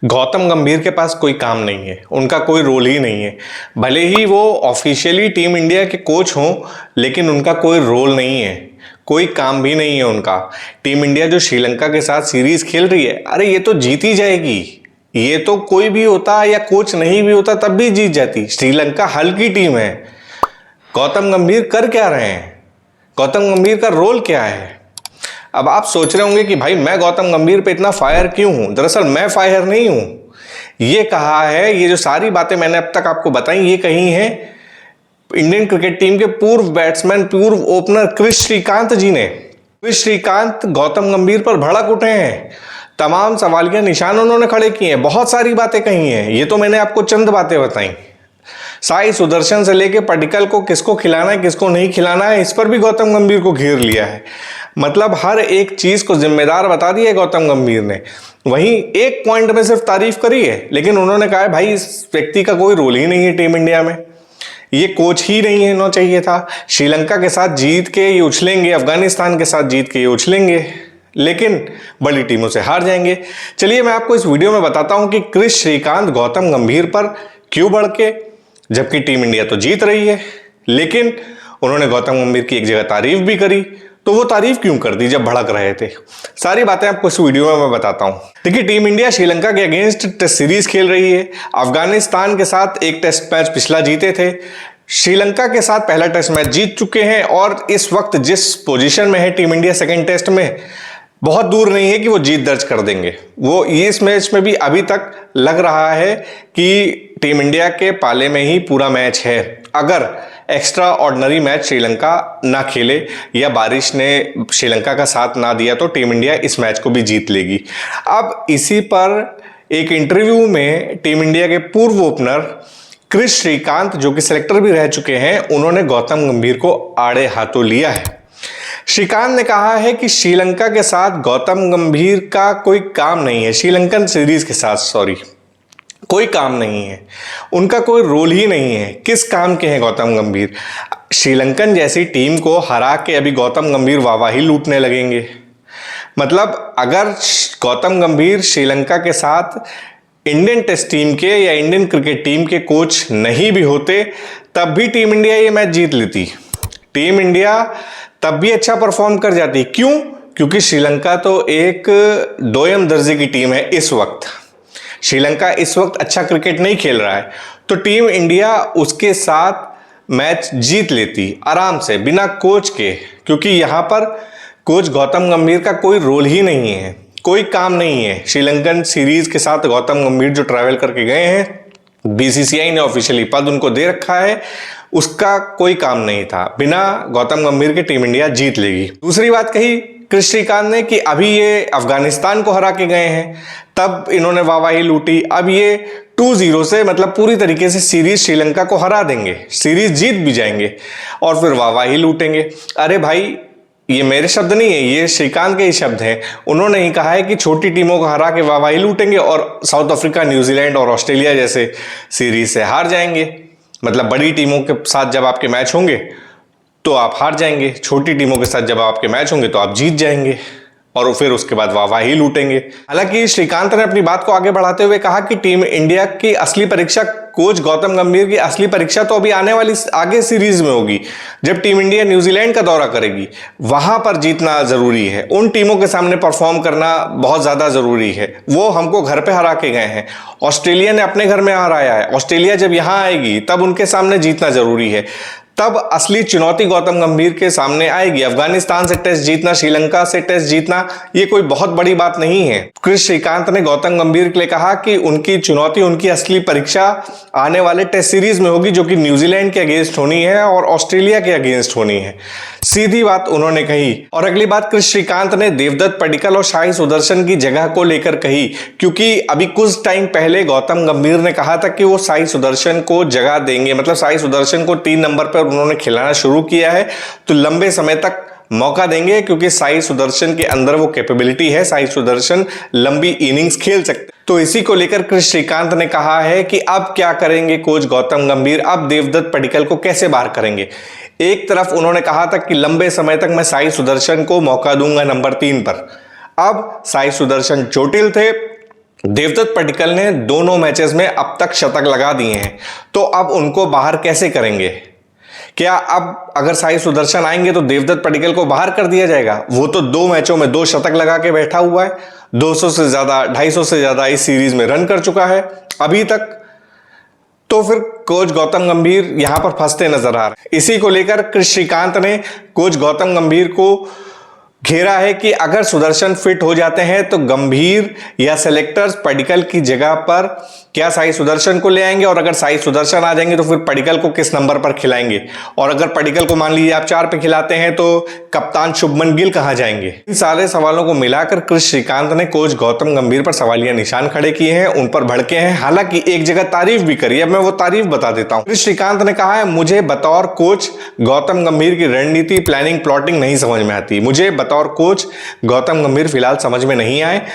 गौतम गंभीर के पास कोई काम नहीं है, उनका कोई रोल ही नहीं है। भले ही वो ऑफिशियली टीम इंडिया के कोच हों, लेकिन उनका कोई रोल नहीं है, कोई काम भी नहीं है उनका। टीम इंडिया जो श्रीलंका के साथ सीरीज खेल रही है, अरे ये तो जीती जाएगी। ये तो कोई भी होता या कोच नहीं भी होता तब भी जीत जाती। श्रीलंका हल्की टीम है। गौतम गंभीर कर क्या रहे हैं? गौतम गंभीर का रोल क्या है? अब आप सोच रहे होंगे कि भाई मैं गौतम गंभीर पे इतना फायर क्यों हूं। दरअसल मैं फायर नहीं हूं। ये कहा है, ये जो सारी बातें मैंने अब तक आपको बताई, ये कही है इंडियन क्रिकेट टीम के पूर्व बैट्समैन, पूर्व ओपनर क्रिस श्रीकांत जी ने। क्रिस श्रीकांत गौतम गंभीर पर भड़क उठे हैं, तमाम सवालिया निशान उन्होंने खड़े किए हैं, बहुत सारी बातें कही हैं। ये तो मैंने आपको चंद बातें बताई। साई सुदर्शन से लेके पडिक्कल को किसको खिलाना है किसको नहीं खिलाना है, इस पर भी गौतम गंभीर को घेर लिया है। मतलब हर एक चीज को जिम्मेदार बता दिया है गौतम गंभीर ने। वहीं एक पॉइंट में सिर्फ तारीफ करी है, लेकिन उन्होंने कहा है भाई इस व्यक्ति का कोई रोल ही नहीं है टीम इंडिया में, ये कोच ही नहीं है, ना चाहिए था। श्रीलंका के साथ जीत के ये उछलेंगे, अफगानिस्तान के साथ जीत के ये उछलेंगे, लेकिन बड़ी टीमों से हार जाएंगे। चलिए मैं आपको इस वीडियो में बताता हूं कि क्रिस श्रीकांत गौतम गंभीर पर क्यों भड़के, जबकि टीम इंडिया तो जीत रही है। लेकिन उन्होंने गौतम गंभीर की एक जगह तारीफ भी करी, तो वो तारीफ क्यों कर दी जब भड़क रहे थे? सारी बातें आपको इस वीडियो में मैं बताता हूं। देखिए, टीम इंडिया श्रीलंका के अगेंस्ट टेस्ट सीरीज खेल रही है। अफगानिस्तान के साथ एक टेस्ट मैच पिछला जीते थे, श्रीलंका के साथ पहला टेस्ट मैच जीत चुके हैं, और इस वक्त जिस पोजीशन में है टीम इंडिया सेकेंड टेस्ट में, बहुत दूर नहीं है कि वो जीत दर्ज कर देंगे। वो इस मैच में भी अभी तक लग रहा है कि टीम इंडिया के पाले में ही पूरा मैच है। अगर एक्स्ट्रा ऑर्डिनरी मैच श्रीलंका ना खेले या बारिश ने श्रीलंका का साथ ना दिया तो टीम इंडिया इस मैच को भी जीत लेगी। अब इसी पर एक इंटरव्यू में टीम इंडिया के पूर्व ओपनर क्रिस श्रीकांत, जो कि सिलेक्टर भी रह चुके हैं, उन्होंने गौतम गंभीर को आड़े हाथों लिया है। श्रीकांत ने कहा है कि श्रीलंका के साथ गौतम गंभीर का कोई काम नहीं है, श्रीलंकन सीरीज के साथ कोई काम नहीं है, उनका कोई रोल ही नहीं है। किस काम के हैं गौतम गंभीर? श्रीलंकन जैसी टीम को हरा के अभी गौतम गंभीर वाहवाही लूटने लगेंगे। मतलब अगर गौतम गंभीर श्रीलंका के साथ इंडियन टेस्ट टीम के या इंडियन क्रिकेट टीम के कोच नहीं भी होते, तब भी टीम इंडिया ये मैच जीत लेती। टीम इंडिया तब भी अच्छा परफॉर्म कर जाती। क्यों? क्योंकि श्रीलंका तो एक दोयम दर्जे की टीम है। इस वक्त श्रीलंका इस वक्त अच्छा क्रिकेट नहीं खेल रहा है, तो टीम इंडिया उसके साथ मैच जीत लेती आराम से, बिना कोच के। क्योंकि यहां पर कोच गौतम गंभीर का कोई रोल ही नहीं है, कोई काम नहीं है। श्रीलंकन सीरीज के साथ गौतम गंभीर जो ट्रैवल करके गए हैं, बीसीसीआई ने ऑफिशियली पद उनको दे रखा है, उसका कोई काम नहीं था। बिना गौतम गंभीर के टीम इंडिया जीत लेगी। दूसरी बात कही क्रिस श्रीकांत ने कि अभी ये अफगानिस्तान को हरा के गए हैं, तब इन्होंने वाहवाही लूटी। अब ये 2-0 से, मतलब पूरी तरीके से सीरीज श्रीलंका को हरा देंगे, सीरीज जीत भी जाएंगे और फिर वाहवाही लूटेंगे। अरे भाई, ये मेरे शब्द नहीं है, ये श्रीकांत के ही शब्द हैं। उन्होंने ही कहा है कि छोटी टीमों को हरा के वाहवाही लूटेंगे और साउथ अफ्रीका, न्यूजीलैंड और ऑस्ट्रेलिया जैसे सीरीज से हार जाएंगे। मतलब बड़ी टीमों के साथ जब आपके मैच होंगे तो आप हार जाएंगे, छोटी टीमों के साथ जब आपके मैच होंगे तो आप जीत जाएंगे, और फिर उसके बाद वाहवाही लूटेंगे। हालांकि श्रीकांत ने अपनी बात को आगे बढ़ाते हुए कहा कि टीम इंडिया की असली परीक्षा, कोच गौतम गंभीर की असली परीक्षा तो अभी आने वाली आगे सीरीज में होगी, जब टीम इंडिया न्यूजीलैंड का दौरा करेगी। वहां पर जीतना जरूरी है, उन टीमों के सामने परफॉर्म करना बहुत ज्यादा जरूरी है। वो हमको घर पे हरा के गए हैं, ऑस्ट्रेलिया ने अपने घर में हराया है, ऑस्ट्रेलिया जब यहां आएगी तब उनके सामने जीतना जरूरी है। तब असली चुनौती गौतम गंभीर के सामने आएगी। अफगानिस्तान से टेस्ट जीतना, श्रीलंका से टेस्ट जीतना, ये कोई बहुत बड़ी बात नहीं है। क्रिस श्रीकांत ने गौतम गंभीर के लिए कहा कि उनकी चुनौती, उनकी असली परीक्षा आने वाले टेस्ट सीरीज में होगी, जो कि न्यूजीलैंड के अगेंस्ट होनी है और ऑस्ट्रेलिया के अगेंस्ट होनी है। सीधी बात उन्होंने कही। और अगली बात क्रिस श्रीकांत ने देवदत्त पडिक्कल और साई सुदर्शन की जगह को लेकर कही, क्योंकि अभी कुछ टाइम पहले गौतम गंभीर ने कहा था कि वो साई सुदर्शन को जगह देंगे, मतलब साई सुदर्शन को 3 नंबर पर उन्होंने खिलाना शुरू किया है तो लंबे समय तक मौका देंगे, क्योंकि साई सुदर्शन के अंदर वो कैपेबिलिटी है, साई सुदर्शन लंबी इनिंग्स खेल सकते। तो इसी को लेकर क्रिस श्रीकांत ने कहा है कि अब क्या करेंगे कोच गौतम गंभीर, अब देवदत्त पडिक्कल को कैसे बाहर करेंगे। एक तरफ उन्होंने कहा था कि लंबे समय तक मैं साई सुदर्शन को मौका दूंगा नंबर 3 पर। अब साई सुदर्शन चोटिल थे, देवदत्त पडिक्कल ने दोनों मैचेस में अब तक शतक लगा दिए हैं, तो अब उनको बाहर कैसे करेंगे? क्या अब अगर साई सुदर्शन आएंगे तो देवदत्त पडिक्कल को बाहर कर दिया जाएगा? वो तो 2 मैचों में 2 शतक लगा के बैठा हुआ है, 200 से ज्यादा 250 से ज्यादा इस सीरीज में रन कर चुका है अभी तक। तो फिर कोच गौतम गंभीर यहां पर फंसते नजर आ रहे हैं। इसी को लेकर क्रिस श्रीकांत ने कोच गौतम गंभीर को घेरा है कि अगर सुदर्शन फिट हो जाते हैं तो गंभीर या सेलेक्टर्स पडिक्कल की जगह पर क्या साई सुदर्शन को ले आएंगे, और अगर साई सुदर्शन आ जाएंगे तो फिर पडिक्कल को किस नंबर पर खिलाएंगे, और अगर पडिक्कल को मान लीजिए आप 4 पे खिलाते हैं तो कप्तान शुभमन गिल कहां जाएंगे? इन सारे सवालों को मिलाकर क्रिस श्रीकांत ने कोच गौतम गंभीर पर सवालिया निशान खड़े किए हैं, उन पर भड़के हैं। हालांकि एक जगह तारीफ भी करी है, मैं वो तारीफ बता देता हूं। क्रिस श्रीकांत ने कहा है, मुझे बतौर कोच गौतम गंभीर की रणनीति, प्लानिंग, प्लॉटिंग नहीं समझ में आती। मुझे बतौर कोच गौतम गंभीर फिलहाल समझ में नहीं आए,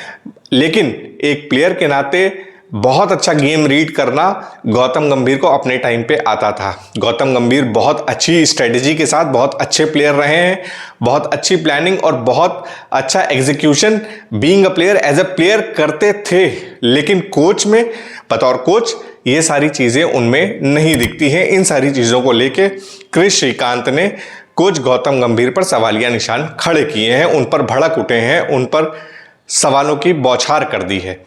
लेकिन एक प्लेयर के नाते बहुत अच्छा गेम रीड करना गौतम गंभीर को अपने टाइम पे आता था। गौतम गंभीर बहुत अच्छी स्ट्रेटेजी के साथ बहुत अच्छे प्लेयर रहे हैं, बहुत अच्छी प्लानिंग और बहुत अच्छा execution being a player, as a player करते थे, लेकिन कोच में, बतौर कोच ये सारी चीजें उनमें नहीं दिखती हैं। इन सारी चीजों को लेके क्रिस श्रीकांत ने कोच गौतम गंभीर पर सवालिया निशान खड़े किए हैं, उन पर भड़क उठे हैं, उन पर सवालों की बौछार कर दी है।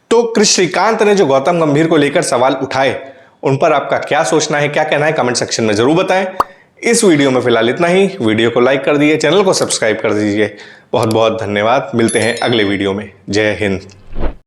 तो क्रिस श्रीकांत ने जो गौतम गंभीर को लेकर सवाल उठाए, उन पर आपका क्या सोचना है, क्या कहना है, कमेंट सेक्शन में जरूर बताएं। इस वीडियो में फिलहाल इतना ही। वीडियो को लाइक कर दीजिए, चैनल को सब्सक्राइब कर दीजिए। बहुत बहुत धन्यवाद। मिलते हैं अगले वीडियो में। जय हिंद।